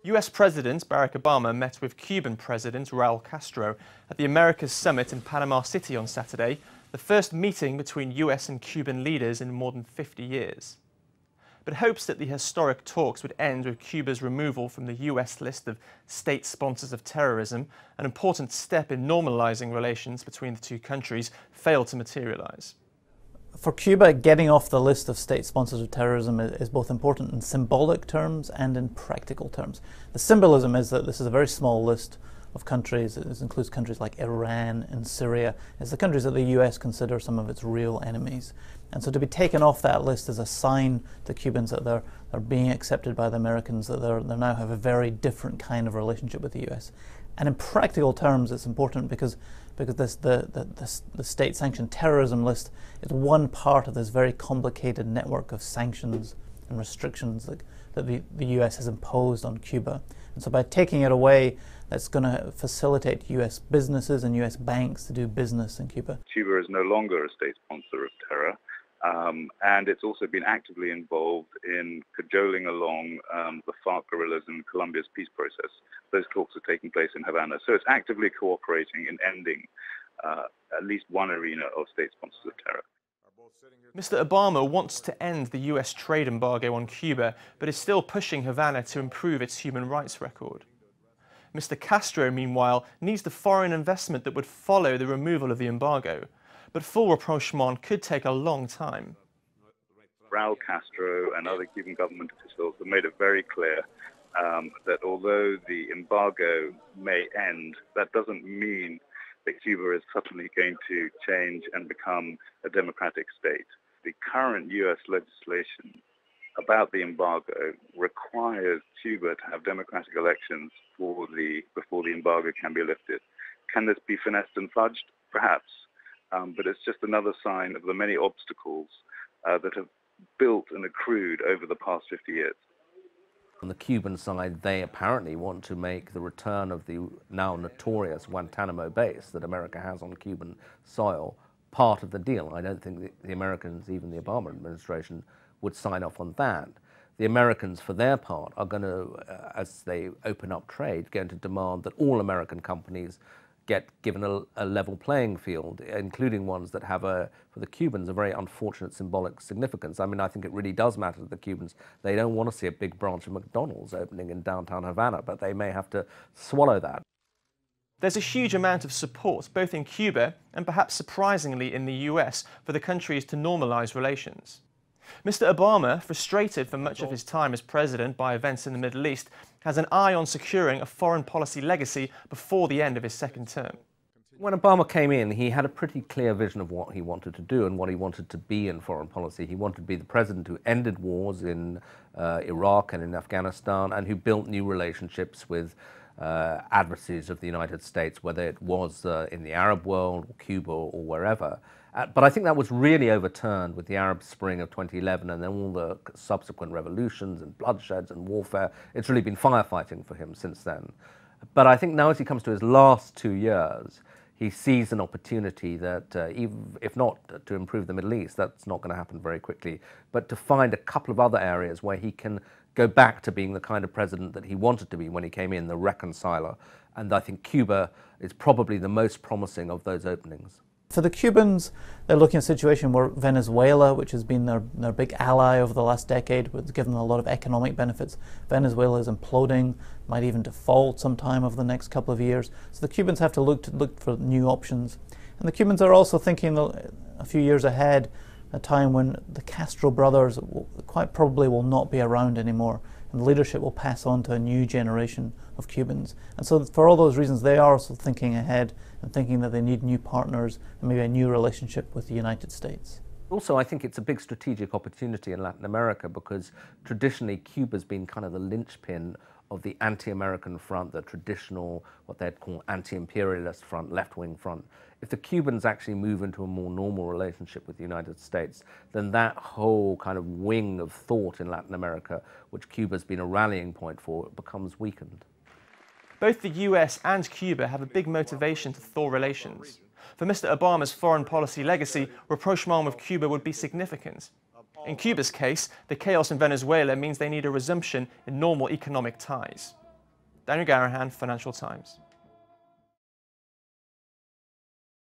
US President Barack Obama met with Cuban President Raul Castro at the Americas Summit in Panama City on Saturday, the first meeting between US and Cuban leaders in more than 50 years. But hopes that the historic talks would end with Cuba's removal from the US list of state sponsors of terrorism, an important step in normalizing relations between the two countries, failed to materialize. For Cuba, getting off the list of state sponsors of terrorism is both important in symbolic terms and in practical terms. The symbolism is that this is a very small list of countries. This includes countries like Iran and Syria. It's the countries that the US consider some of its real enemies. And so to be taken off that list is a sign to Cubans that they're being accepted by the Americans, that they now have a very different kind of relationship with the US. And in practical terms, it's important because the state-sanctioned terrorism list is one part of this very complicated network of sanctions and restrictions that the US has imposed on Cuba. And so by taking it away, that's going to facilitate US businesses and US banks to do business in Cuba. Cuba is no longer a state sponsor of terror, and it's also been actively involved in cajoling along the FARC guerrillas in Colombia's peace process. Those talks are taking place in Havana. So it's actively cooperating in ending at least one arena of state sponsors of terror. Mr. Obama wants to end the US trade embargo on Cuba, but is still pushing Havana to improve its human rights record. Mr. Castro, meanwhile, needs the foreign investment that would follow the removal of the embargo, but full rapprochement could take a long time. Raul Castro and other Cuban government officials have made it very clear that although the embargo may end, that doesn't mean that Cuba is suddenly going to change and become a democratic state. The current US legislation about the embargo requires Cuba to have democratic elections before the embargo can be lifted. Can this be finessed and fudged? Perhaps. But it's just another sign of the many obstacles that have built and accrued over the past 50 years. On the Cuban side, they apparently want to make the return of the now notorious Guantanamo base that America has on Cuban soil part of the deal. I don't think the Americans, even the Obama administration, would sign off on that. The Americans, for their part, are going to, as they open up trade, going to demand that all American companies get given a level playing field, including ones that have, for the Cubans, a very unfortunate symbolic significance. I mean, I think it really does matter to the Cubans. They don't want to see a big branch of McDonald's opening in downtown Havana, but they may have to swallow that. There's a huge amount of support, both in Cuba and perhaps surprisingly in the US, for the countries to normalize relations. Mr. Obama, frustrated for much of his time as president by events in the Middle East, has an eye on securing a foreign policy legacy before the end of his second term. When Obama came in, he had a pretty clear vision of what he wanted to do and what he wanted to be in foreign policy. He wanted to be the president who ended wars in Iraq and in Afghanistan, and who built new relationships with adversaries of the United States, whether it was in the Arab world, or Cuba, or wherever. But I think that was really overturned with the Arab Spring of 2011 and then all the subsequent revolutions and bloodsheds and warfare. It's really been firefighting for him since then. But I think now as he comes to his last 2 years, he sees an opportunity that, even if not to improve the Middle East, that's not going to happen very quickly, but to find a couple of other areas where he can go back to being the kind of president that he wanted to be when he came in, the reconciler. And I think Cuba is probably the most promising of those openings. For the Cubans, they're looking at a situation where Venezuela, which has been their big ally over the last decade, has given them a lot of economic benefits. Venezuela is imploding, might even default sometime over the next couple of years. So the Cubans have to look for new options. And the Cubans are also thinking a few years ahead, a time when the Castro brothers quite probably will not be around anymore, and leadership will pass on to a new generation of Cubans. And so for all those reasons, they are also thinking ahead and thinking that they need new partners and maybe a new relationship with the United States. Also, I think it's a big strategic opportunity in Latin America because traditionally Cuba's been kind of the linchpin of the anti-American front, the traditional, what they'd call anti-imperialist front, left-wing front. If the Cubans actually move into a more normal relationship with the United States, then that whole kind of wing of thought in Latin America, which Cuba's been a rallying point for, becomes weakened. Both the US and Cuba have a big motivation to thaw relations. For Mr. Obama's foreign policy legacy, rapprochement with Cuba would be significant. In Cuba's case, the chaos in Venezuela means they need a resumption in normal economic ties. Daniel Garrahan, Financial Times.